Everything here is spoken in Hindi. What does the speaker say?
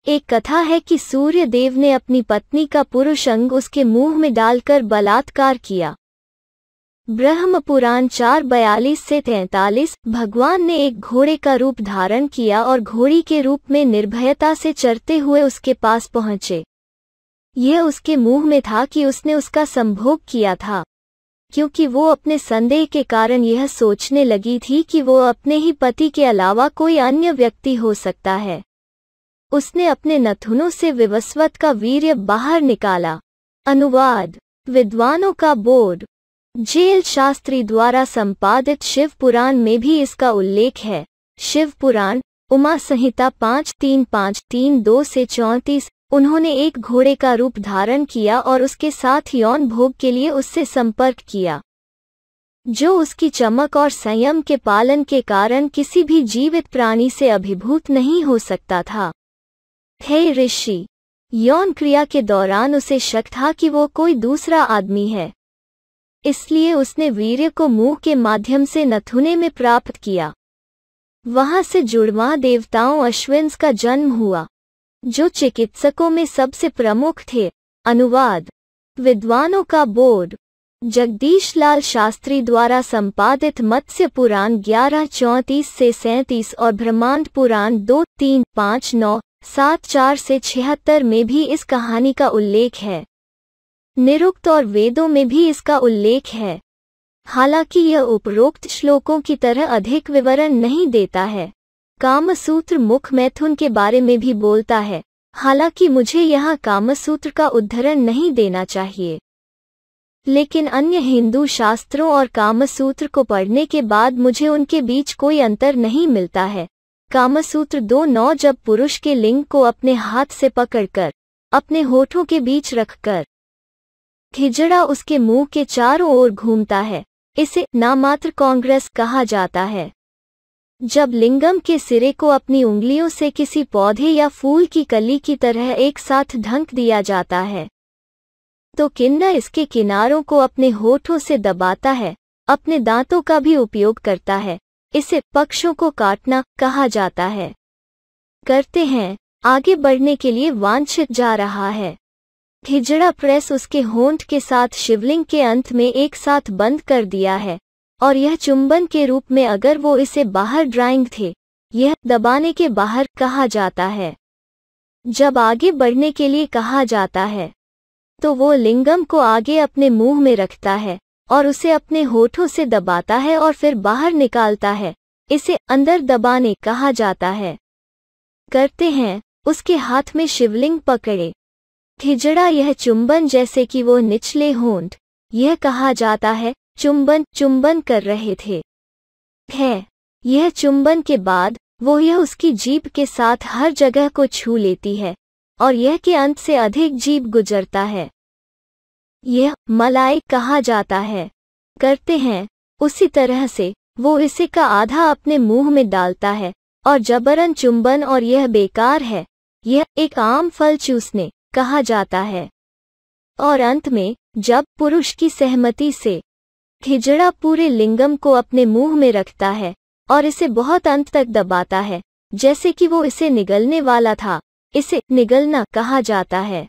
एक कथा है कि सूर्य देव ने अपनी पत्नी का पुरुष अंग उसके मुंह में डालकर बलात्कार किया। ब्रह्म पुराण 4:42 से 43। भगवान ने एक घोड़े का रूप धारण किया और घोड़ी के रूप में निर्भयता से चरते हुए उसके पास पहुंचे। यह उसके मुंह में था कि उसने उसका संभोग किया था, क्योंकि वो अपने संदेह के कारण यह सोचने लगी थी कि वो अपने ही पति के अलावा कोई अन्य व्यक्ति हो सकता है। उसने अपने नथुनों से विवस्वत का वीर्य बाहर निकाला। अनुवाद विद्वानों का बोर्ड। जेल शास्त्री द्वारा संपादित शिव पुराण में भी इसका उल्लेख है। शिव पुराण उमा संहिता 5.3.5.3.2 से 34। उन्होंने एक घोड़े का रूप धारण किया और उसके साथ यौन भोग के लिए उससे संपर्क किया, जो उसकी चमक और संयम के पालन के कारण किसी भी जीवित प्राणी से अभिभूत नहीं हो सकता था। हे ऋषि, यौन क्रिया के दौरान उसे शक था कि वो कोई दूसरा आदमी है, इसलिए उसने वीर्य को मुंह के माध्यम से नथुने में प्राप्त किया। वहां से जुड़वां देवताओं अश्विन्स का जन्म हुआ, जो चिकित्सकों में सबसे प्रमुख थे। अनुवाद विद्वानों का बोर्ड। जगदीश लाल शास्त्री द्वारा संपादित मत्स्य पुराण 11:34 से 37 और ब्रह्मांड पुराण 2.3.5.9.7.4 से 76 में भी इस कहानी का उल्लेख है। निरुक्त और वेदों में भी इसका उल्लेख है, हालांकि यह उपरोक्त श्लोकों की तरह अधिक विवरण नहीं देता है। कामसूत्र मुख मैथुन के बारे में भी बोलता है, हालांकि मुझे यहाँ कामसूत्र का उद्धरण नहीं देना चाहिए, लेकिन अन्य हिंदू शास्त्रों और कामसूत्र को पढ़ने के बाद मुझे उनके बीच कोई अंतर नहीं मिलता है। कामसूत्र 2.9 जब पुरुष के लिंग को अपने हाथ से पकड़कर अपने होठों के बीच रखकर खिजड़ा उसके मुंह के चारों ओर घूमता है, इसे नामात्र कांग्रेस कहा जाता है। जब लिंगम के सिरे को अपनी उंगलियों से किसी पौधे या फूल की कली की तरह एक साथ ढक दिया जाता है, तो किन्नर इसके किनारों को अपने होठों से दबाता है, अपने दांतों का भी उपयोग करता है। इसे पक्षों को काटना कहा जाता है। करते हैं आगे बढ़ने के लिए वांछित जा रहा है। खिजड़ा प्रेस उसके होंठ के साथ शिवलिंग के अंत में एक साथ बंद कर दिया है, और यह चुंबन के रूप में अगर वो इसे बाहर ड्राइंग थे, यह दबाने के बाहर कहा जाता है। जब आगे बढ़ने के लिए कहा जाता है, तो वो लिंगम को आगे अपने मुंह में रखता है और उसे अपने होठों से दबाता है और फिर बाहर निकालता है। इसे अंदर दबाने कहा जाता है। करते हैं उसके हाथ में शिवलिंग पकड़े। खिजड़ा यह चुंबन जैसे कि वो निचले होंठ, यह कहा जाता है चुंबन कर रहे थे। यह चुंबन के बाद वो यह उसकी जीभ के साथ हर जगह को छू लेती है और यह के अंत से अधिक जीभ गुजरता है। यह मलाई कहा जाता है। करते हैं उसी तरह से वो इसे का आधा अपने मुंह में डालता है और जबरन चुंबन, और यह बेकार है। यह एक आम फल चूसने कहा जाता है। और अंत में जब पुरुष की सहमति से खिजड़ा पूरे लिंगम को अपने मुंह में रखता है और इसे बहुत अंत तक दबाता है, जैसे कि वो इसे निगलने वाला था, इसे निगलना कहा जाता है।